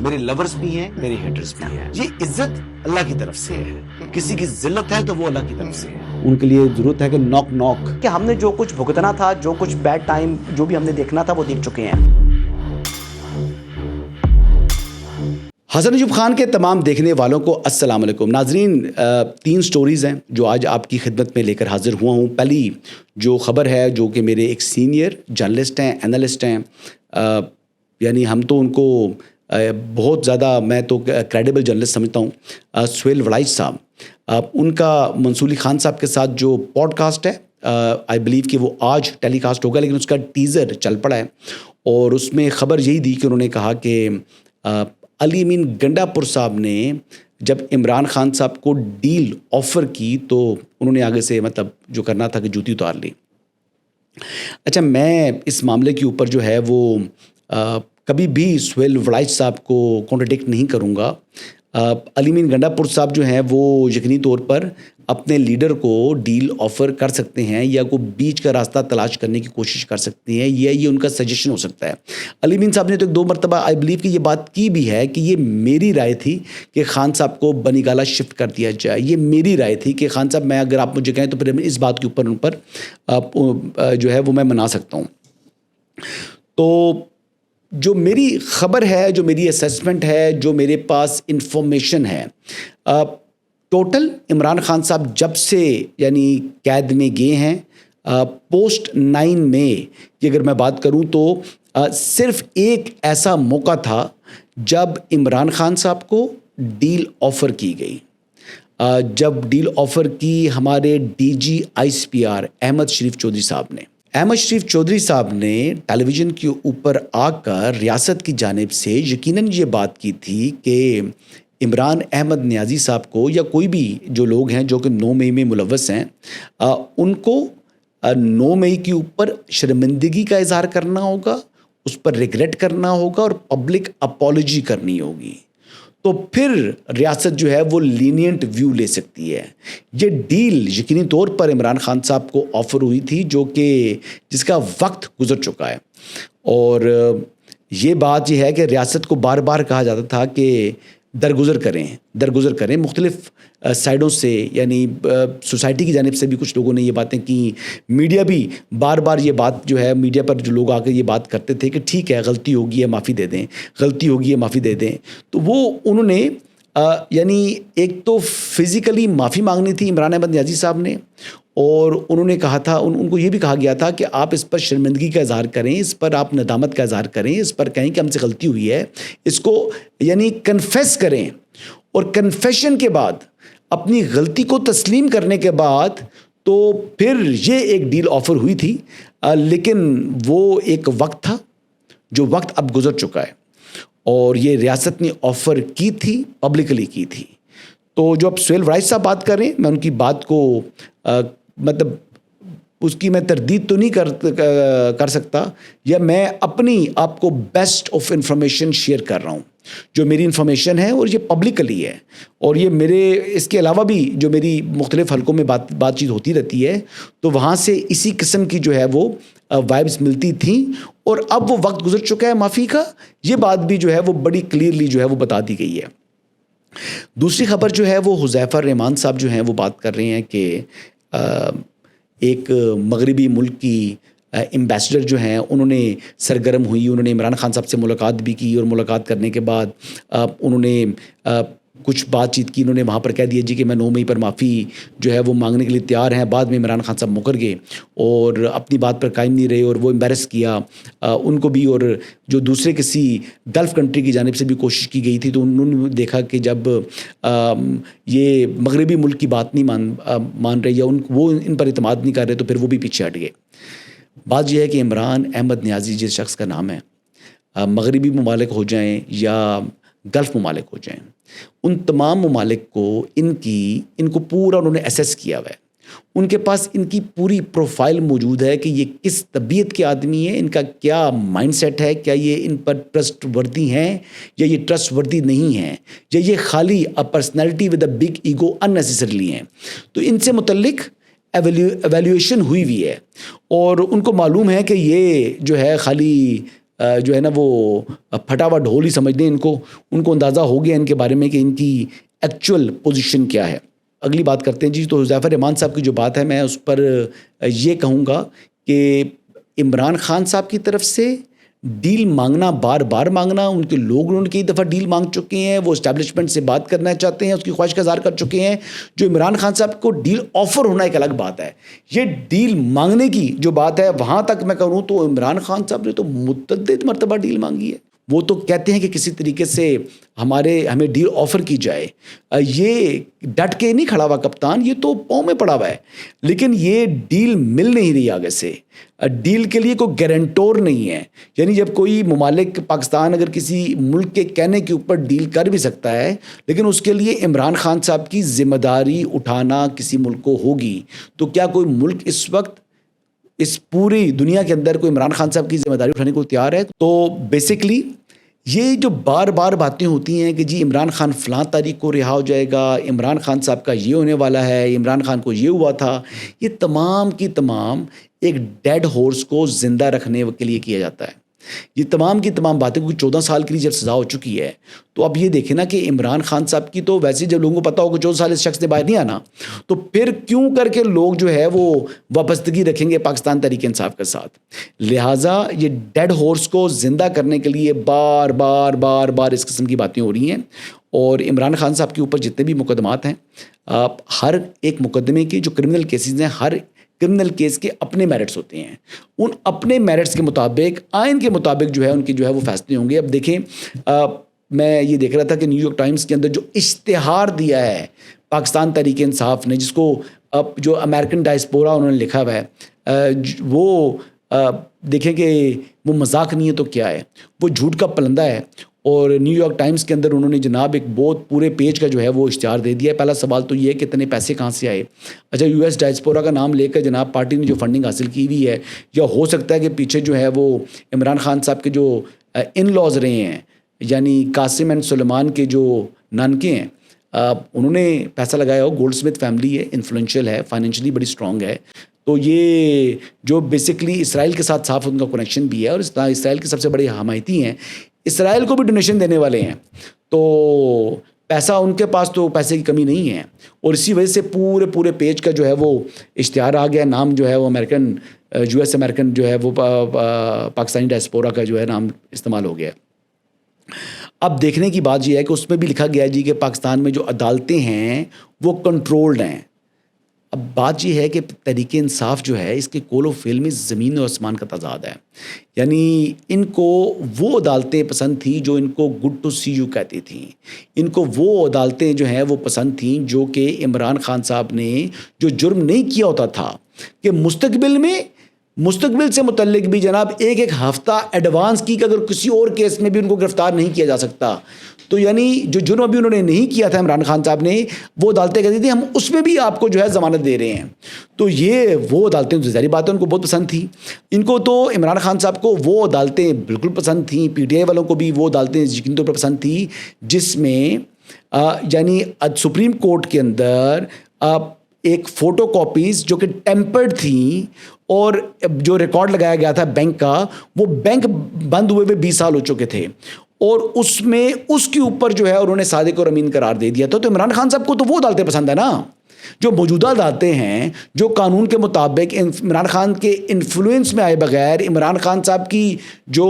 میرے لورز بھی ہیں, میرے ہیٹرز بھی ہیں. یہ عزت اللہ کی طرف سے ہے. کسی کی ذلت ہے تو وہ اللہ کی طرف سے ہے. ان کے لیے ضرورت ہے کہ نوک نوک کہ ہم نے جو کچھ بھگتنا تھا, جو کچھ بیڈ ٹائم جو بھی ہم نے دیکھنا تھا وہ دیکھ چکے ہیں. حسن ایوب خان کے تمام دیکھنے والوں کو السلام علیکم. ناظرین, 3 سٹوریز ہیں جو آج آپ کی خدمت میں لے کر حاضر ہوا ہوں. پہلی جو خبر ہے جو کہ میرے ایک سینئر جرنلسٹ ہیں, اینالسٹ ہیں, یعنی ہم تو ان کو بہت زیادہ, میں تو کریڈیبل جرنلسٹ سمجھتا ہوں, سہیل وڑائچ صاحب. ان کا منصور علی خان صاحب کے ساتھ جو پوڈ کاسٹ ہے, آئی بلیو کہ وہ آج ٹیلی کاسٹ ہوگا, لیکن اس کا ٹیزر چل پڑا ہے. اور اس میں خبر یہی دی کہ انہوں نے کہا کہ علی امین گنڈا پور صاحب نے جب عمران خان صاحب کو ڈیل آفر کی تو انہوں نے آگے سے مطلب جو کرنا تھا کہ جوتی اتار لی. اچھا, میں اس معاملے کے اوپر جو ہے وہ کبھی بھی سہیل وڑائچ صاحب کو کانٹرڈکٹ نہیں کروں گا. علی امین گنڈا پور صاحب جو ہیں وہ یقینی طور پر اپنے لیڈر کو ڈیل آفر کر سکتے ہیں یا کوئی بیچ کا راستہ تلاش کرنے کی کوشش کر سکتے ہیں, یہ ان کا سجیشن ہو سکتا ہے. علی امین صاحب نے تو 2 مرتبہ آئی بلیو کہ یہ بات کی بھی ہے کہ یہ میری رائے تھی کہ خان صاحب کو بنی گالا شفٹ کر دیا جائے. یہ میری رائے تھی کہ خان صاحب, میں اگر آپ مجھے کہیں تو پھر اس بات کے اوپر ان پر جو ہے وہ میں منا سکتا ہوں. تو جو میری خبر ہے, جو میری اسیسمنٹ ہے, جو میرے پاس انفارمیشن ہے, ٹوٹل عمران خان صاحب جب سے یعنی قید میں گئے ہیں, پوسٹ 9 میں کی اگر میں بات کروں تو صرف ایک ایسا موقع تھا جب عمران خان صاحب کو ڈیل آفر کی گئی. جب ڈیل آفر کی ہمارے ڈی جی ICPR احمد شریف چودھری صاحب نے, ٹیلی ویژن کے اوپر آ کر ریاست کی جانب سے یقیناً یہ بات کی تھی کہ عمران احمد نیازی صاحب کو یا کوئی بھی جو لوگ ہیں جو کہ 9 مئی میں ملوث ہیں, ان کو 9 مئی کے اوپر شرمندگی کا اظہار کرنا ہوگا, اس پر ریگریٹ کرنا ہوگا اور پبلک اپالوجی کرنی ہوگی. تو پھر ریاست جو ہے وہ لینینٹ ویو لے سکتی ہے. یہ ڈیل یقینی طور پر عمران خان صاحب کو آفر ہوئی تھی جو کہ جس کا وقت گزر چکا ہے. اور یہ بات یہ ہے کہ ریاست کو بار بار کہا جاتا تھا کہ درگزر کریں مختلف سائڈوں سے, یعنی سوسائٹی کی جانب سے بھی کچھ لوگوں نے یہ باتیں کی, میڈیا بھی بار بار یہ بات جو ہے, میڈیا پر جو لوگ آ کے یہ بات کرتے تھے کہ ٹھیک ہے غلطی ہوگی ہے معافی دے دیں, تو وہ انہوں نے یعنی ایک تو فزیکلی معافی مانگنی تھی عمران احمد نیازی صاحب نے, اور انہوں نے کہا تھا, ان کو یہ بھی کہا گیا تھا کہ آپ اس پر شرمندگی کا اظہار کریں, اس پر آپ ندامت کا اظہار کریں, اس پر کہیں کہ ہم سے غلطی ہوئی ہے, اس کو یعنی کنفیس کریں, اور کنفیشن کے بعد اپنی غلطی کو تسلیم کرنے کے بعد تو پھر یہ ایک ڈیل آفر ہوئی تھی. لیکن وہ ایک وقت تھا جو وقت اب گزر چکا ہے, اور یہ ریاست نے آفر کی تھی, پبلکلی کی تھی. تو جو اب سہیل وڑائچ صاحب بات کر رہے ہیں, میں ان کی بات کو مطلب اس کی میں تردید تو نہیں کر سکتا, یا میں اپنی آپ کو بیسٹ آف انفارمیشن شیئر کر رہا ہوں جو میری انفارمیشن ہے, اور یہ پبلکلی ہے. اور یہ میرے اس کے علاوہ بھی جو میری مختلف حلقوں میں بات چیت ہوتی رہتی ہے, تو وہاں سے اسی قسم کی جو ہے وہ وائبس ملتی تھیں, اور اب وہ وقت گزر چکا ہے معافی کا. یہ بات بھی جو ہے وہ بڑی کلیئرلی جو ہے وہ بتا دی گئی ہے. دوسری خبر جو ہے وہ حذیفہ الرحمان صاحب جو ہیں وہ بات کر رہے ہیں کہ ایک مغربی ملک کی ایمبیسڈر جو ہیں انہوں نے سرگرم ہوئی, انہوں نے عمران خان صاحب سے ملاقات بھی کی, اور ملاقات کرنے کے بعد انہوں نے کچھ بات چیت کی. انہوں نے وہاں پر کہہ دیا جی کہ میں 9 مئی پر معافی جو ہے وہ مانگنے کے لیے تیار ہیں. بعد میں عمران خان صاحب مکر گئے اور اپنی بات پر قائم نہیں رہے, اور وہ امبیرس کیا ان کو بھی, اور جو دوسرے کسی گلف کنٹری کی جانب سے بھی کوشش کی گئی تھی, تو انہوں نے دیکھا کہ جب یہ مغربی ملک کی بات نہیں مان رہے یا وہ ان پر اعتماد نہیں کر رہے, تو پھر وہ بھی پیچھے ہٹ گئے. بات یہ ہے کہ عمران احمد نیازی جس شخص کا نام ہے, مغربی ممالک ہو جائیں یا گلف ممالک ہو جائیں, ان تمام ممالک کو ان کو پورا انہوں نے ایسیس کیا ہوا ہے. ان کے پاس ان کی پوری پروفائل موجود ہے کہ یہ کس طبیعت کے آدمی ہیں, ان کا کیا مائنڈ سیٹ ہے, کیا یہ ان پر ٹرسٹ وردی ہیں یا یہ ٹرسٹ وردی نہیں ہیں, یا یہ خالی personality with a big ego unnecessarily ہیں. تو ان سے متعلق ایویلیویشن ہوئی ہے, اور ان کو معلوم ہے کہ یہ جو ہے خالی جو ہے نا وہ پھٹا ہوا ڈھول ہی سمجھ لیں ان کو اندازہ ہو گیا ان کے بارے میں کہ ان کی ایکچوئل پوزیشن کیا ہے. اگلی بات کرتے ہیں جی. تو حذیفہ رحمان صاحب کی جو بات ہے میں اس پر یہ کہوں گا کہ عمران خان صاحب کی طرف سے ڈیل مانگنا، بار بار مانگنا، ان کے لوگ انہوں نے کئی دفعہ ڈیل مانگ چکے ہیں، وہ اسٹیبلشمنٹ سے بات کرنا چاہتے ہیں، اس کی خواہش کا اظہار کر چکے ہیں. جو عمران خان صاحب کو ڈیل آفر ہونا ایک الگ بات ہے، یہ ڈیل مانگنے کی جو بات ہے وہاں تک میں کروں تو عمران خان صاحب نے تو متعدد مرتبہ ڈیل مانگی ہے. وہ تو کہتے ہیں کہ کسی طریقے سے ہمیں ڈیل آفر کی جائے. یہ ڈٹ کے نہیں کھڑا ہوا کپتان، یہ تو پاؤں میں پڑا ہوا ہے، لیکن یہ ڈیل مل نہیں رہی آگے سے. ڈیل کے لیے کوئی گارنٹور نہیں ہے. یعنی جب کوئی ممالک، پاکستان اگر کسی ملک کے کہنے کے اوپر ڈیل کر بھی سکتا ہے، لیکن اس کے لیے عمران خان صاحب کی ذمہ داری اٹھانا کسی ملک کو ہوگی. تو کیا کوئی ملک اس وقت اس پوری دنیا کے اندر کوئی عمران خان صاحب کی ذمہ داری اٹھانے کو تیار ہے؟ تو بیسکلی یہ جو بار بار باتیں ہوتی ہیں کہ جی عمران خان فلاں تاریخ کو رہا ہو جائے گا، عمران خان صاحب کا یہ ہونے والا ہے، عمران خان کو یہ ہوا تھا، یہ تمام کی تمام ایک ڈیڈ ہورس کو زندہ رکھنے کے لیے کیا جاتا ہے. یہ تمام کی تمام باتیں، کیونکہ 14 سال کے لیے جب سزا ہو چکی ہے تو اب یہ دیکھیں نا کہ عمران خان صاحب کی تو ویسے جب لوگوں کو پتا ہو کہ 14 سال اس شخص نے باہر نہیں آنا، تو پھر کیوں کر کے لوگ جو ہے وہ وابستگی رکھیں گے پاکستان تحریک انصاف کے ساتھ. لہٰذا یہ ڈیڈ ہورس کو زندہ کرنے کے لیے بار بار بار بار اس قسم کی باتیں ہو رہی ہیں. اور عمران خان صاحب کے اوپر جتنے بھی مقدمات ہیں، ہر ایک مقدمے کے جو کرمنل کیسز ہیں، ہر کرمنل کیس کے اپنے میرٹس ہوتے ہیں. ان اپنے میرٹس کے مطابق، آئین کے مطابق جو ہے ان کی جو ہے وہ فیصلے ہوں گے. اب دیکھیں، میں یہ دیکھ رہا تھا کہ نیو یارک ٹائمز کے اندر جو اشتہار دیا ہے پاکستان تحریک انصاف نے، جس کو اب جو امریکن ڈائسپورا انہوں نے لکھا ہوا ہے، وہ دیکھیں کہ وہ مذاق نہیں ہے تو کیا ہے، وہ جھوٹ کا پلندہ ہے. اور نیو یارک ٹائمز کے اندر انہوں نے جناب ایک بہت پورے پیج کا جو ہے وہ اشتہار دے دیا ہے. پہلا سوال تو یہ ہے کہ اتنے پیسے کہاں سے آئے؟ اچھا، یو ایس ڈائسپورا کا نام لے کر جناب پارٹی نے جو فنڈنگ حاصل کی ہوئی ہے، یا ہو سکتا ہے کہ پیچھے جو ہے وہ عمران خان صاحب کے جو ان لاز رہے ہیں، یعنی قاسم اینڈ سلیمان کے جو نانکے ہیں، انہوں نے پیسہ لگایا ہو. گولڈ سمتھ فیملی ہے، انفلوئنشل ہے، فائنینشلی بڑی اسٹرانگ ہے. تو یہ جو بیسکلی اسرائیل کے ساتھ صاف ان کا کنیکشن بھی ہے، اور اسرائیل کے سب سے بڑے حمایتی ہیں، اسرائیل کو بھی ڈونیشن دینے والے ہیں. تو پیسہ ان کے پاس تو پیسے کی کمی نہیں ہے، اور اسی وجہ سے پورے پیج کا جو ہے وہ اشتہار آ گیا. نام جو ہے وہ امریکن، یو ایس امریکن جو ہے وہ پاکستانی ڈائسپورا کا جو ہے نام استعمال ہو گیا. اب دیکھنے کی بات یہ ہے کہ اس میں بھی لکھا گیا جی کہ پاکستان میں جو عدالتیں ہیں وہ کنٹرولڈ ہیں. اب بات یہ ہے کہ تحریک انصاف جو ہے، اس کے کول و فیل میں زمین اور آسمان کا تضاد ہے. یعنی ان کو وہ عدالتیں پسند تھیں جو ان کو گڈ ٹو سی یو کہتی تھیں. ان کو وہ عدالتیں جو ہیں وہ پسند تھیں جو کہ عمران خان صاحب نے جو جرم نہیں کیا ہوتا تھا، کہ مستقبل سے متعلق بھی جناب ایک ہفتہ ایڈوانس کی کہ اگر کسی اور کیس میں بھی ان کو گرفتار نہیں کیا جا سکتا، تو یعنی جو جرم ابھی انہوں نے نہیں کیا تھا عمران خان صاحب نے، وہ عدالتیں کہتی تھیں ہم اس میں بھی آپ کو جو ہے ضمانت دے رہے ہیں. تو یہ وہ عدالتیں ظاہری بات ہے ان کو بہت پسند تھیں. ان کو تو عمران خان صاحب کو وہ عدالتیں بالکل پسند تھیں، پی ٹی آئی والوں کو بھی وہ عدالتیں یقینی طور پر پسند تھیں جس میں یعنی سپریم کورٹ کے اندر ایک فوٹو کاپیز جو کہ ٹیمپرڈ تھیں، اور جو ریکارڈ لگایا گیا تھا بینک کا، وہ بینک بند ہوئے 20 سال ہو چکے تھے، اور اس میں اس کے اوپر جو ہے انہوں نے صادق اور امین قرار دے دیا تھا. تو عمران خان صاحب کو تو وہ عدالتیں پسند ہے نا، جو موجودہ عدالتیں ہیں، جو قانون کے مطابق عمران خان کے انفلوئنس میں آئے بغیر، عمران خان صاحب کی جو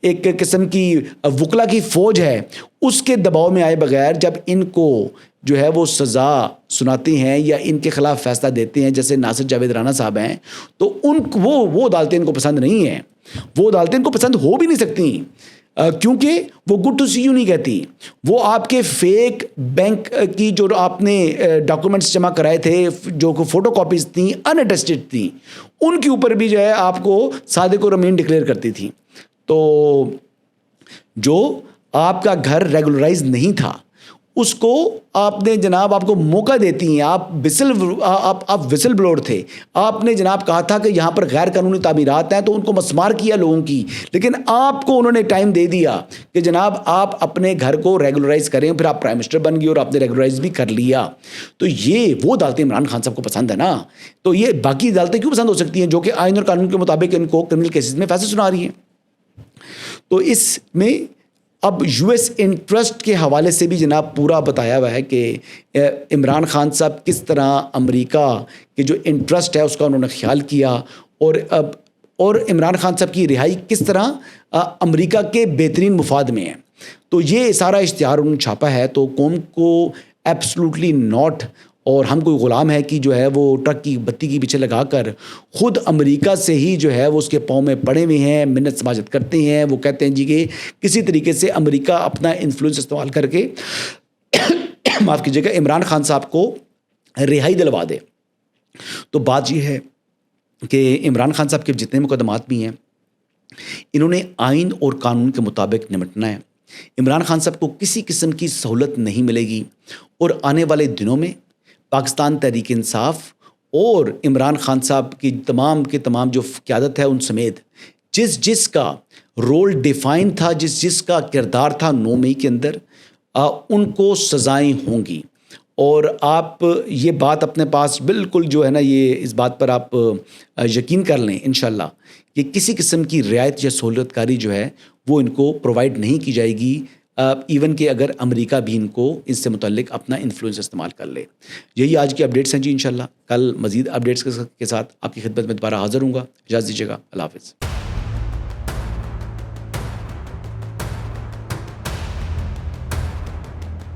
ایک قسم کی وکلا کی فوج ہے اس کے دباؤ میں آئے بغیر جب ان کو جو ہے وہ سزا سناتے ہیں یا ان کے خلاف فیصلہ دیتے ہیں، جیسے ناصر جاوید رانا صاحب ہیں، تو وہ عدالتیں ان کو پسند نہیں ہیں. وہ عدالتیں ان کو پسند ہو بھی نہیں سکتی، کیونکہ وہ گڈ ٹو سی یو نہیں کہتی. وہ آپ کے فیک بینک کی جو آپ نے ڈاکومنٹس جمع کرائے تھے، جو فوٹو کاپیز تھیں، ان اٹیسٹڈ تھیں، ان کے اوپر بھی جو ہے آپ کو صادق اور امین ڈکلیئر کرتی تھیں. تو جو آپ کا گھر ریگولرائز نہیں تھا اس کو آپ نے جناب، آپ کو موقع دیتی ہیں، آپ وسل بلور تھے، آپ نے جناب کہا تھا کہ یہاں پر غیر قانونی تعمیرات ہیں، تو ان کو مسمار کیا لوگوں کی، لیکن آپ کو انہوں نے ٹائم دے دیا کہ جناب آپ اپنے گھر کو ریگولرائز کریں. پھر آپ پرائم منسٹر بن گئے اور آپ نے ریگولرائز بھی کر لیا. تو یہ وہ عدالتیں عمران خان صاحب کو پسند ہے نا. تو یہ باقی عدالتیں کیوں پسند ہو سکتی ہیں جو کہ آئین اور قانون کے مطابق ان کو کرمنل کیسز میں فیصلے سنا رہی ہیں؟ تو اس میں اب یو ایس انٹرسٹ کے حوالے سے بھی جناب پورا بتایا ہوا ہے کہ عمران خان صاحب کس طرح امریکہ کے جو انٹرسٹ ہے اس کا انہوں نے خیال کیا، اور عمران خان صاحب کی رہائی کس طرح امریکہ کے بہترین مفاد میں ہے۔ تو یہ سارا اشتہار انہوں نے چھاپا ہے، تو قوم کو ایبسلوٹلی ناٹ، اور ہم کوئی غلام ہے کہ جو ہے وہ ٹرک کی بتی کے پیچھے لگا کر خود امریکہ سے ہی جو ہے وہ اس کے پاؤں میں پڑے ہوئے ہیں، منت سماجت کرتے ہیں۔ وہ کہتے ہیں جی کہ کسی طریقے سے امریکہ اپنا انفلوئنس استعمال کر کے معاف کیجیے گا عمران خان صاحب کو رہائی دلوا دے۔ تو بات یہ ہے کہ عمران خان صاحب کے جتنے مقدمات بھی ہیں انہوں نے آئین اور قانون کے مطابق نمٹنا ہے۔ عمران خان صاحب کو کسی قسم کی سہولت نہیں ملے گی، اور آنے والے دنوں میں پاکستان تحریک انصاف اور عمران خان صاحب کی تمام کے تمام جو قیادت ہے ان سمیت جس کا رول ڈیفائن تھا، جس کا کردار تھا 9 مئی کے اندر، ان کو سزائیں ہوں گی۔ اور آپ یہ بات اپنے پاس بالکل جو ہے نا، یہ اس بات پر آپ یقین کر لیں انشاءاللہ کہ کسی قسم کی رعایت یا سہولت کاری جو ہے وہ ان کو پرووائڈ نہیں کی جائے گی، ایون کہ اگر امریکہ بھی ان کو اس سے متعلق اپنا انفلوئنس استعمال کر لے۔ یہی آج کی اپڈیٹس ہیں جی، انشاءاللہ کل مزید اپڈیٹس کے ساتھ آپ کی خدمت میں دوبارہ حاضر ہوں گا۔ اجازت دیجیے گا، اللہ حافظ۔